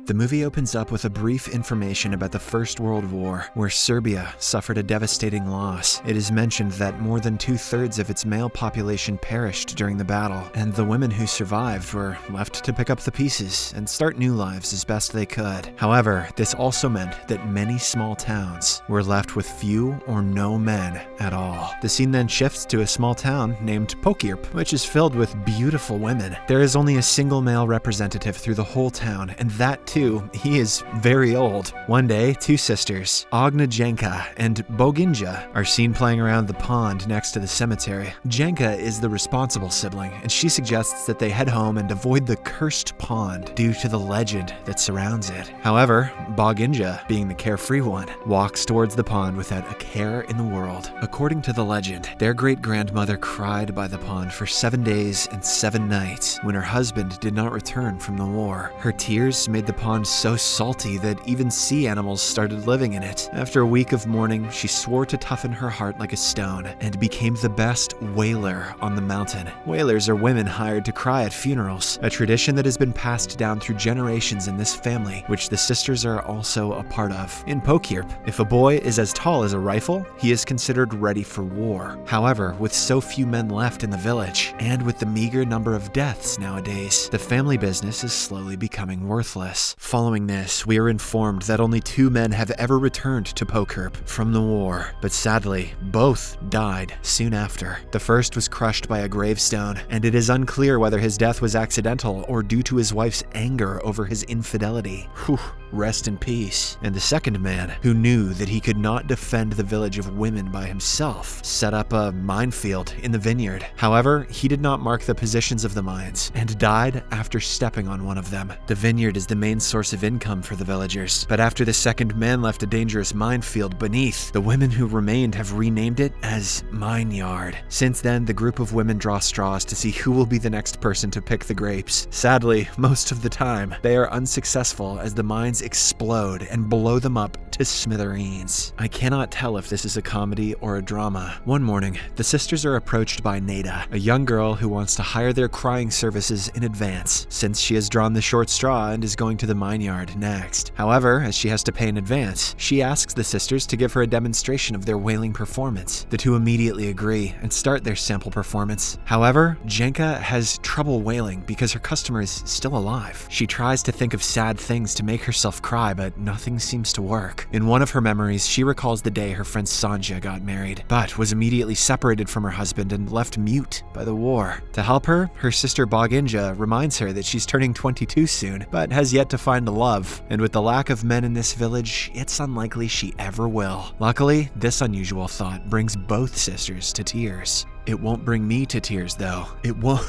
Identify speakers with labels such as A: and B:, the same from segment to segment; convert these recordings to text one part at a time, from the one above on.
A: The movie opens up with a brief information about the First World War, where Serbia suffered a devastating loss. It is mentioned that more than 2/3 of its male population perished during the battle, and the women who survived were left to pick up the pieces and start new lives as best they could. However, this also meant that many small towns were left with few or no men at all. The scene then shifts to a small town named Pokirp, which is filled with beautiful women. There is only a single male representative through the whole town, and that too, he is very old. One day, two sisters, Ognjenka and Boginja, are seen playing around the pond next to the cemetery. Jenka is the responsible sibling, and she suggests that they head home and avoid the cursed pond due to the legend that surrounds it. However, Boginja, being the carefree one, walks towards the pond without a care in the world. According to the legend, their great-grandmother cried by the pond for 7 days and 7 nights when her husband did not return from the war. Her tears made the pond so salty that even sea animals started living in it. After a week of mourning, she swore to toughen her heart like a stone and became the best wailer on the mountain. Wailers are women hired to cry at funerals, a tradition that has been passed down through generations in this family, which the sisters are also a part of. In Pokirp, if a boy is as tall as a rifle, he is considered ready for war. However, with so few men left in the village, and with the meager number of deaths nowadays, the family business is slowly becoming worthless. Following this, we are informed that only 2 men have ever returned to Pokirp from the war, but sadly, both died soon after. The first was crushed by a gravestone, and it is unclear whether his death was accidental or due to his wife's anger over his infidelity. Whew, rest in peace. And the second man, who knew that he could not defend the village of women by himself, set up a minefield in the vineyard. However, he did not mark the positions of the mines, and died after stepping on one of them. The vineyard is the main source of income for the villagers, but after the second man left a dangerous minefield beneath, the women who remained have renamed it as Mine Yard. Since then, the group of women draw straws to see who will be the next person to pick the grapes. Sadly, most of the time, they are unsuccessful as the mines explode and blow them up to smithereens. I cannot tell if this is a comedy or a drama. One morning, the sisters are approached by Nada, a young girl who wants to hire their crying services in advance, since she has drawn the short straw and is going to the mine yard next. However, as she has to pay in advance, she asks the sisters to give her a demonstration of their wailing performance. The two immediately agree and start their sample performance. However, Jenka has trouble wailing because her customer is still alive. She tries to think of sad things to make herself cry, but nothing seems to work. In one of her memories, she recalls the day her friend Sanja got married, but was immediately separated from her husband and left mute by the war. To help her, her sister Boginja reminds her that she's turning 22 soon, but has yet to find love, and with the lack of men in this village, it's unlikely she ever will. Luckily, this unusual thought brings both sisters to tears. It won't bring me to tears, though. It won't.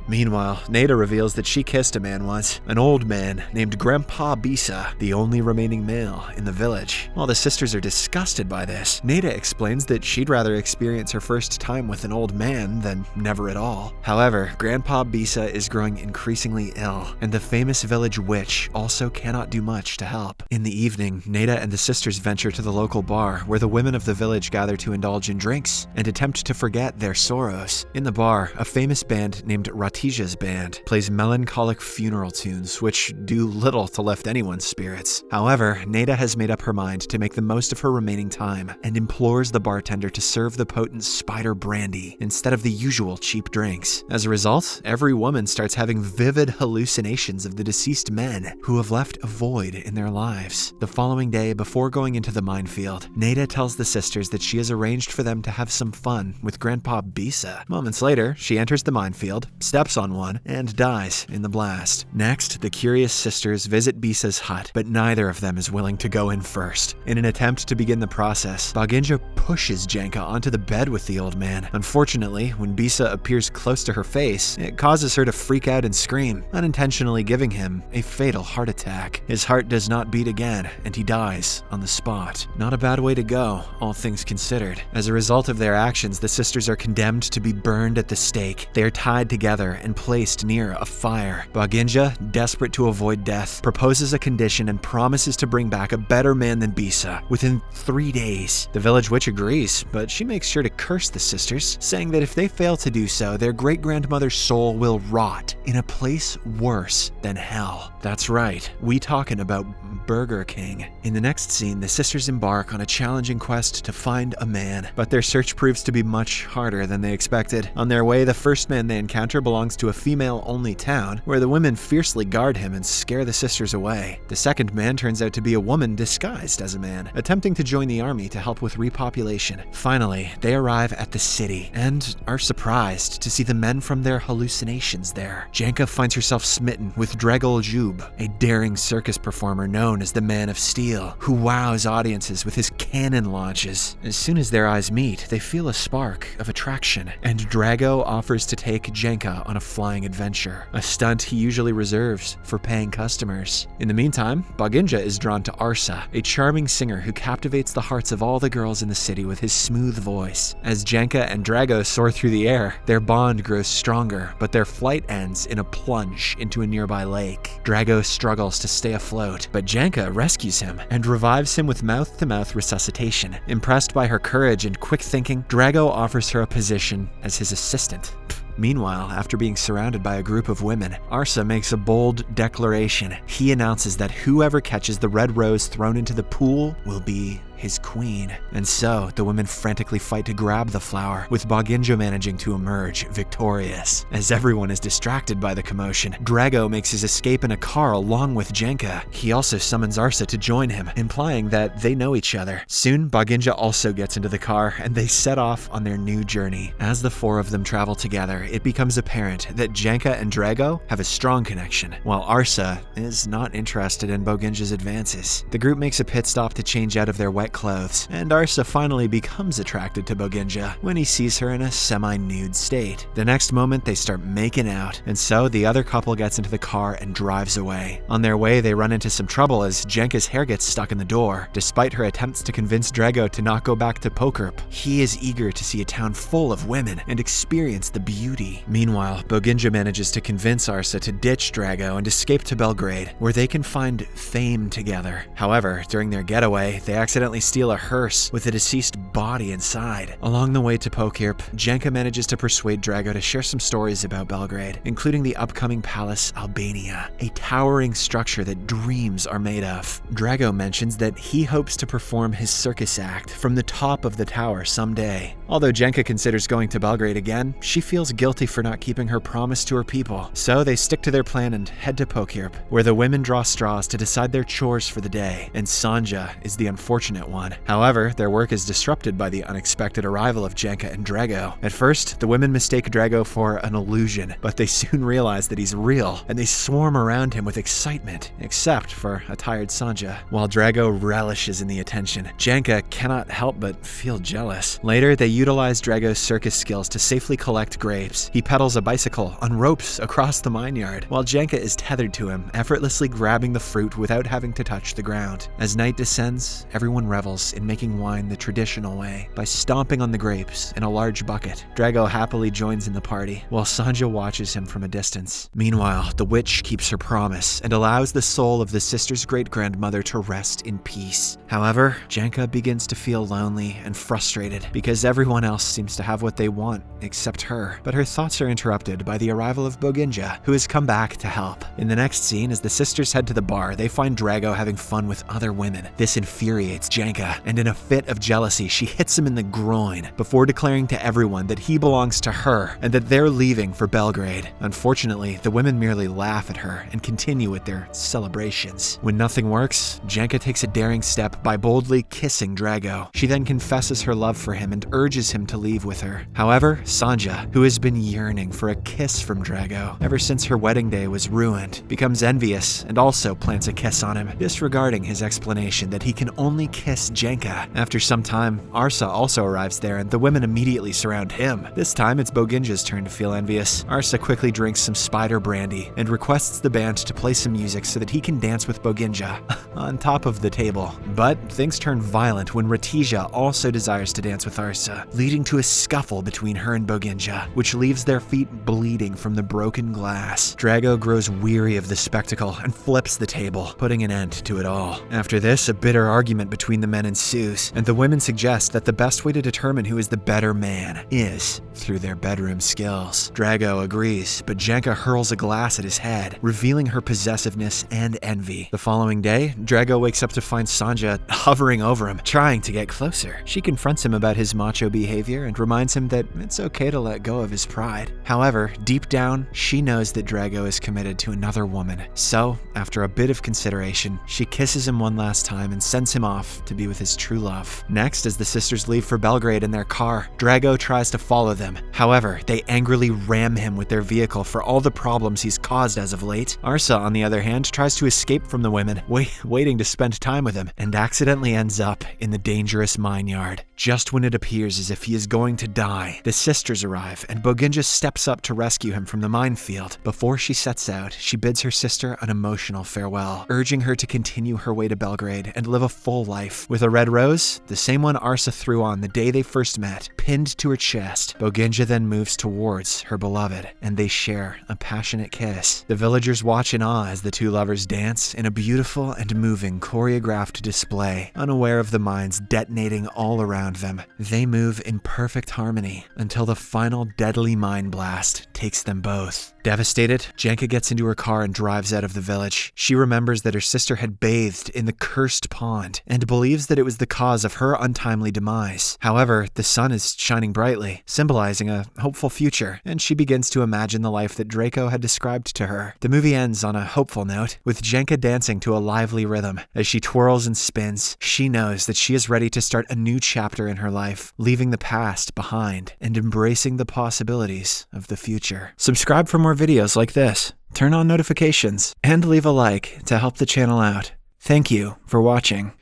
A: Meanwhile, Nada reveals that she kissed a man once, an old man named Grandpa Bisa, the only remaining male in the village. While the sisters are disgusted by this, Nada explains that she'd rather experience her first time with an old man than never at all. However, Grandpa Bisa is growing increasingly ill, and the famous village witch also cannot do much to help. In the evening, Nada and the sisters venture to the local bar, where the women of the village gather to indulge in drinks and attempt to forget their sorrows. In the bar, a famous band named Ratija's band plays melancholic funeral tunes, which do little to lift anyone's spirits. However, Nada has made up her mind to make the most of her remaining time and implores the bartender to serve the potent spider brandy instead of the usual cheap drinks. As a result, every woman starts having vivid hallucinations of the deceased men who have left a void in their lives. The following day, before going into the minefield, Nada tells the sisters that she has arranged for them to have some fun with Grandpa Bisa. Moments later, she enters the minefield, steps on one, and dies in the blast. Next, the curious sisters visit Bisa's hut, but neither of them is willing to go in first. In an attempt to begin the process, Boginja pushes Jenka onto the bed with the old man. Unfortunately, when Bisa appears close to her face, it causes her to freak out and scream, unintentionally giving him a fatal heart attack. His heart does not beat again, and he dies on the spot. Not a bad way to go, all things considered. As a result of their actions, the sisters are condemned to be burned at the stake. They are tied together together and placed near a fire. Boginja, desperate to avoid death, proposes a condition and promises to bring back a better man than Bisa within 3 days. The village witch agrees, but she makes sure to curse the sisters, saying that if they fail to do so, their great-grandmother's soul will rot in a place worse than hell. That's right, we talking about Burger King. In the next scene, the sisters embark on a challenging quest to find a man, but their search proves to be much harder than they expected. On their way, the first man they encounter belongs to a female-only town, where the women fiercely guard him and scare the sisters away. The second man turns out to be a woman disguised as a man, attempting to join the army to help with repopulation. Finally, they arrive at the city, and are surprised to see the men from their hallucinations there. Janka finds herself smitten with Dragol Jub, a daring circus performer known as the Man of Steel, who wows audiences with his cannon launches. As soon as their eyes meet, they feel a spark of attraction, and Drago offers to take Janka on a flying adventure, a stunt he usually reserves for paying customers. In the meantime, Boginja is drawn to Arsa, a charming singer who captivates the hearts of all the girls in the city with his smooth voice. As Janka and Drago soar through the air, their bond grows stronger, but their flight ends in a plunge into a nearby lake. Drago struggles to stay afloat, but Janka rescues him and revives him with mouth-to-mouth resuscitation. Impressed by her courage and quick thinking, Drago offers her a position as his assistant. Meanwhile, after being surrounded by a group of women, Arsa makes a bold declaration. He announces that whoever catches the red rose thrown into the pool will be his queen. And so, the women frantically fight to grab the flower, with Boginja managing to emerge victorious. As everyone is distracted by the commotion, Drago makes his escape in a car along with Janka. He also summons Arsa to join him, implying that they know each other. Soon, Boginja also gets into the car, and they set off on their new journey. As the four of them travel together, it becomes apparent that Janka and Drago have a strong connection, while Arsa is not interested in Boginja's advances. The group makes a pit stop to change out of their wet clothes, and Arsa finally becomes attracted to Boginja when he sees her in a semi-nude state. The next moment, they start making out, and so the other couple gets into the car and drives away. On their way, they run into some trouble as Janka's hair gets stuck in the door. Despite her attempts to convince Drago to not go back to Pokerp, he is eager to see a town full of women and experience the beauty. Meanwhile, Boginja manages to convince Arsa to ditch Drago and escape to Belgrade, where they can find fame together. However, during their getaway, they accidentally steal a hearse with a deceased body inside. Along the way to Pokerp, Janka manages to persuade Drago to share some stories about Belgrade, including the upcoming Palace Albania, a towering structure that dreams are made of. Drago mentions that he hopes to perform his circus act from the top of the tower someday. Although Janka considers going to Belgrade again, she feels guilty for not keeping her promise to her people. So they stick to their plan and head to Pokerp, where the women draw straws to decide their chores for the day, and Sanja is the unfortunate one. However, their work is disrupted by the unexpected arrival of Janka and Drago. At first, the women mistake Drago for an illusion, but they soon realize that he's real, and they swarm around him with excitement, except for a tired Sanja. While Drago relishes in the attention, Janka cannot help but feel jealous. Later, they utilize Drago's circus skills to safely collect grapes. He pedals a bicycle on ropes across the mineyard, while Janka is tethered to him, effortlessly grabbing the fruit without having to touch the ground. As night descends, everyone revels in making wine the traditional way, by stomping on the grapes in a large bucket. Drago happily joins in the party, while Sanja watches him from a distance. Meanwhile, the witch keeps her promise and allows the soul of the sister's great-grandmother to rest in peace. However, Janka begins to feel lonely and frustrated because everyone else seems to have what they want except her. But her thoughts are interrupted by the arrival of Boginja, who has come back to help. In the next scene, as the sisters head to the bar, they find Drago having fun with other women. This infuriates Janka, and in a fit of jealousy, she hits him in the groin before declaring to everyone that he belongs to her and that they're leaving for Belgrade. Unfortunately, the women merely laugh at her and continue with their celebrations. When nothing works, Janka takes a daring step by boldly kissing Drago. She then confesses her love for him and urges him to leave with her. However, Sanja, who has been yearning for a kiss from Drago ever since her wedding day was ruined, becomes envious and also plants a kiss on him, disregarding his explanation that he can only kiss kiss Jenka. After some time, Arsa also arrives there and the women immediately surround him. This time it's Boginja's turn to feel envious. Arsa quickly drinks some spider brandy and requests the band to play some music so that he can dance with Boginja on top of the table. But things turn violent when Ratija also desires to dance with Arsa, leading to a scuffle between her and Boginja, which leaves their feet bleeding from the broken glass. Drago grows weary of the spectacle and flips the table, putting an end to it all. After this, a bitter argument between the men ensues, and the women suggest that the best way to determine who is the better man is through their bedroom skills. Drago agrees, but Jenka hurls a glass at his head, revealing her possessiveness and envy. The following day, Drago wakes up to find Sanja hovering over him, trying to get closer. She confronts him about his macho behavior and reminds him that it's okay to let go of his pride. However, deep down, she knows that Drago is committed to another woman. So, after a bit of consideration, she kisses him one last time and sends him off to be with his true love. Next, as the sisters leave for Belgrade in their car, Drago tries to follow them. However, they angrily ram him with their vehicle for all the problems he's caused as of late. Arsa, on the other hand, tries to escape from the women, waiting to spend time with him, and accidentally ends up in the dangerous mine yard. Just when it appears as if he is going to die, the sisters arrive, and Boginja steps up to rescue him from the minefield. Before she sets out, she bids her sister an emotional farewell, urging her to continue her way to Belgrade and live a full life. With a red rose, the same one Arsa threw on the day they first met, pinned to her chest, Boginja then moves towards her beloved, and they share a passionate kiss. The villagers watch in awe as the two lovers dance in a beautiful and moving choreographed display, unaware of the mines detonating all around them. They move in perfect harmony until the final deadly mine blast takes them both. Devastated, Jenka gets into her car and drives out of the village. She remembers that her sister had bathed in the cursed pond and believes that it was the cause of her untimely demise. However, the sun is shining brightly, symbolizing a hopeful future, and she begins to imagine the life that Draco had described to her. The movie ends on a hopeful note, with Jenka dancing to a lively rhythm. As she twirls and spins, she knows that she is ready to start a new chapter in her life, leaving the past behind and embracing the possibilities of the future. Subscribe for more videos like this, turn on notifications, and leave a like to help the channel out. Thank you for watching.